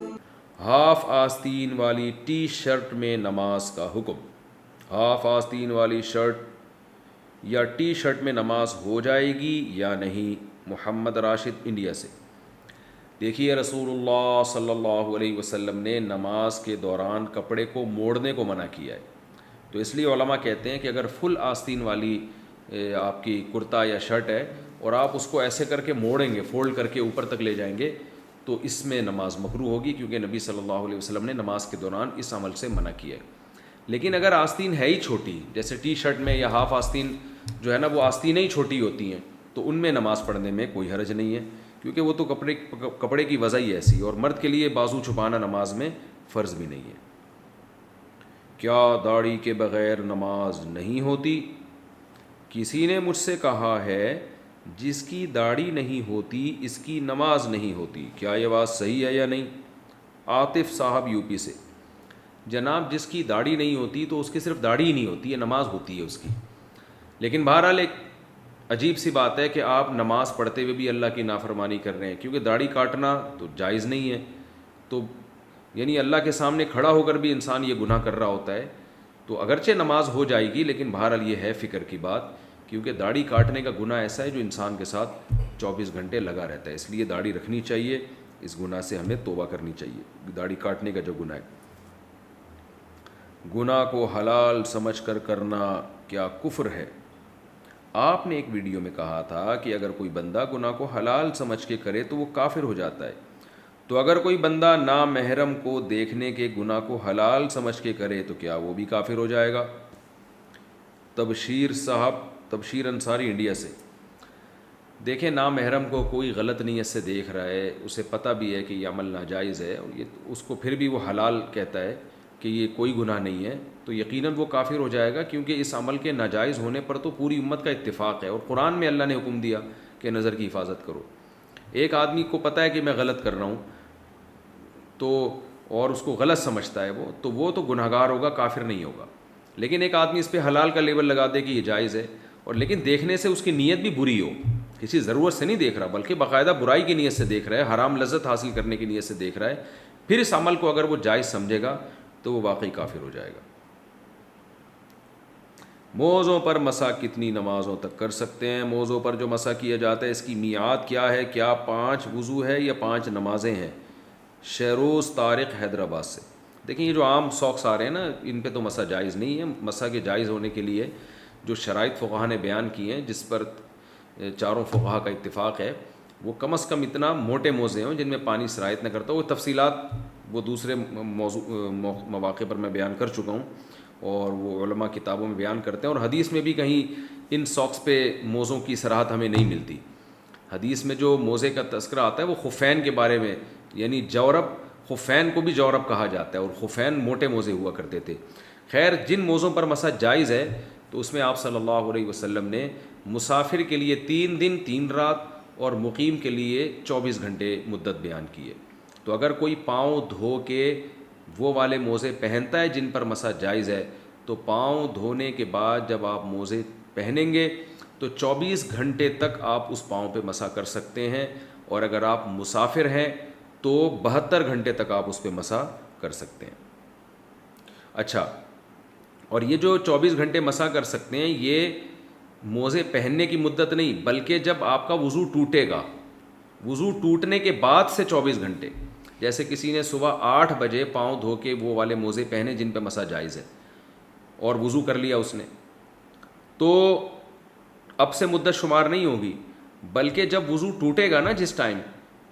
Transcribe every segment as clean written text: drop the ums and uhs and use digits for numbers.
Half آستین والی T shirt میں نماز کا حکم۔ ہاف آستین والی شرٹ یا ٹی شرٹ میں نماز ہو جائے گی یا نہیں؟ محمد راشد انڈیا سے۔ دیکھیے، رسول اللہ صلی اللہ علیہ وسلم نے نماز کے دوران کپڑے کو موڑنے کو منع کیا ہے، تو اس لیے علماء کہتے ہیں کہ اگر فل آستین والی آپ کی کرتا یا شرٹ ہے اور آپ اس کو ایسے کر کے موڑیں گے، فولڈ کر کے اوپر تک لے جائیں گے، تو اس میں نماز مکروہ ہوگی، کیونکہ نبی صلی اللہ علیہ وسلم نے نماز کے دوران اس عمل سے منع کیا ہے۔ لیکن اگر آستین ہے ہی چھوٹی، جیسے ٹی شرٹ میں یا ہاف آستین جو ہے نا وہ آستینیں ہی چھوٹی ہوتی ہیں، تو ان میں نماز پڑھنے میں کوئی حرج نہیں ہے، کیونکہ وہ تو کپڑے کی وضع ہی ایسی، اور مرد کے لیے بازو چھپانا نماز میں فرض بھی نہیں ہے۔ کیا داڑھی کے بغیر نماز نہیں ہوتی؟ کسی نے مجھ سے کہا ہے جس کی داڑھی نہیں ہوتی اس کی نماز نہیں ہوتی، کیا یہ بات صحیح ہے یا نہیں؟ عاطف صاحب یو پی سے۔ جناب، جس کی داڑھی نہیں ہوتی تو اس کی صرف داڑھی ہی نہیں ہوتی ہے، نماز ہوتی ہے اس کی۔ لیکن بہرحال ایک عجیب سی بات ہے کہ آپ نماز پڑھتے ہوئے بھی اللہ کی نافرمانی کر رہے ہیں، کیونکہ داڑھی کاٹنا تو جائز نہیں ہے، تو یعنی اللہ کے سامنے کھڑا ہو کر بھی انسان یہ گناہ کر رہا ہوتا ہے۔ تو اگرچہ نماز ہو جائے گی، لیکن بہرحال یہ ہے فکر کی بات، کیونکہ داڑھی کاٹنے کا گناہ ایسا ہے جو انسان کے ساتھ 24 گھنٹے لگا رہتا ہے، اس لیے داڑھی رکھنی چاہیے، اس گناہ سے ہمیں توبہ کرنی چاہیے، داڑھی کاٹنے کا جو گناہ ہے۔ گناہ کو حلال سمجھ کر کرنا کیا کفر ہے؟ آپ نے ایک ویڈیو میں کہا تھا کہ اگر کوئی بندہ گناہ کو حلال سمجھ کے کرے تو وہ کافر ہو جاتا ہے، تو اگر کوئی بندہ نامحرم کو دیکھنے کے گناہ کو حلال سمجھ کے کرے تو کیا وہ بھی کافر ہو جائے گا؟ تبشیر صاحب، تبشیر انصاری انڈیا سے۔ دیکھیں، نامحرم کو کوئی غلط نیت سے دیکھ رہا ہے، اسے پتہ بھی ہے کہ یہ عمل ناجائز ہے، اور یہ اس کو پھر بھی وہ حلال کہتا ہے کہ یہ کوئی گناہ نہیں ہے، تو یقیناً وہ کافر ہو جائے گا، کیونکہ اس عمل کے ناجائز ہونے پر تو پوری امت کا اتفاق ہے، اور قرآن میں اللہ نے حکم دیا کہ نظر کی حفاظت کرو۔ ایک آدمی کو پتہ ہے کہ میں غلط کر رہا ہوں تو، اور اس کو غلط سمجھتا ہے وہ تو گناہ گار ہوگا، کافر نہیں ہوگا۔ لیکن ایک آدمی اس پہ حلال کا لیبل لگا دے کہ یہ جائز ہے، اور لیکن دیکھنے سے اس کی نیت بھی بری ہو، کسی ضرورت سے نہیں دیکھ رہا بلکہ باقاعدہ برائی کی نیت سے دیکھ رہا ہے، حرام لذت حاصل کرنے کی نیت سے دیکھ رہا ہے، پھر اس عمل کو اگر وہ جائز سمجھے گا تو وہ واقعی کافر ہو جائے گا۔ موضوع پر مسح کتنی نمازوں تک کر سکتے ہیں؟ موضوع پر جو مسح کیا جاتا ہے اس کی میعاد کیا ہے؟ کیا 5 وضو ہے یا 5 نمازیں ہیں؟ شیروز طارق حیدرآباد سے۔ دیکھیں، یہ جو عام ساکس آ رہے ہیں نا، ان پہ تو مسح جائز نہیں ہے۔ مسح کے جائز ہونے کے لیے جو شرائط فقہا نے بیان کی ہیں، جس پر چاروں فقہا کا اتفاق ہے، وہ کم از کم اتنا موٹے موزے ہوں جن میں پانی سرایت نہ کرتا ہو۔ وہ تفصیلات وہ دوسرے مواقع پر میں بیان کر چکا ہوں، اور وہ علماء کتابوں میں بیان کرتے ہیں، اور حدیث میں بھی کہیں ان ساکس پہ موزوں کی صراحت ہمیں نہیں ملتی۔ حدیث میں جو موزے کا تذکرہ آتا ہے وہ خفین کے بارے میں، یعنی جورب، خفین کو بھی جورب کہا جاتا ہے، اور خفین موٹے موزے ہوا کرتے تھے۔ خیر، جن موزوں پر مسح جائز ہے تو اس میں آپ صلی اللہ علیہ وسلم نے مسافر کے لیے 3 دن 3 رات اور مقیم کے لیے 24 گھنٹے مدت بیان کی ہے۔ تو اگر کوئی پاؤں دھو کے وہ والے موزے پہنتا ہے جن پر مسح جائز ہے، تو پاؤں دھونے کے بعد جب آپ موزے پہنیں گے تو 24 گھنٹے تک آپ اس پاؤں پہ مسح کر سکتے ہیں، اور اگر آپ مسافر ہیں تو 72 گھنٹے تک آپ اس پہ مسح کر سکتے ہیں۔ اچھا، اور یہ جو 24 گھنٹے مسح کر سکتے ہیں، یہ موزے پہننے کی مدت نہیں، بلکہ جب آپ کا وضو ٹوٹے گا، وضو ٹوٹنے کے بعد سے 24 گھنٹے۔ جیسے کسی نے صبح 8 بجے پاؤں دھو کے وہ والے موزے پہنے جن پہ مسح جائز ہے، اور وضو کر لیا اس نے، تو اب سے مدت شمار نہیں ہوگی، بلکہ جب وضو ٹوٹے گا نا جس ٹائم،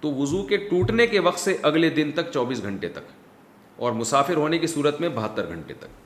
تو وضو کے ٹوٹنے کے وقت سے اگلے دن تک 24 گھنٹے تک، اور مسافر ہونے کی صورت میں 72 گھنٹے تک۔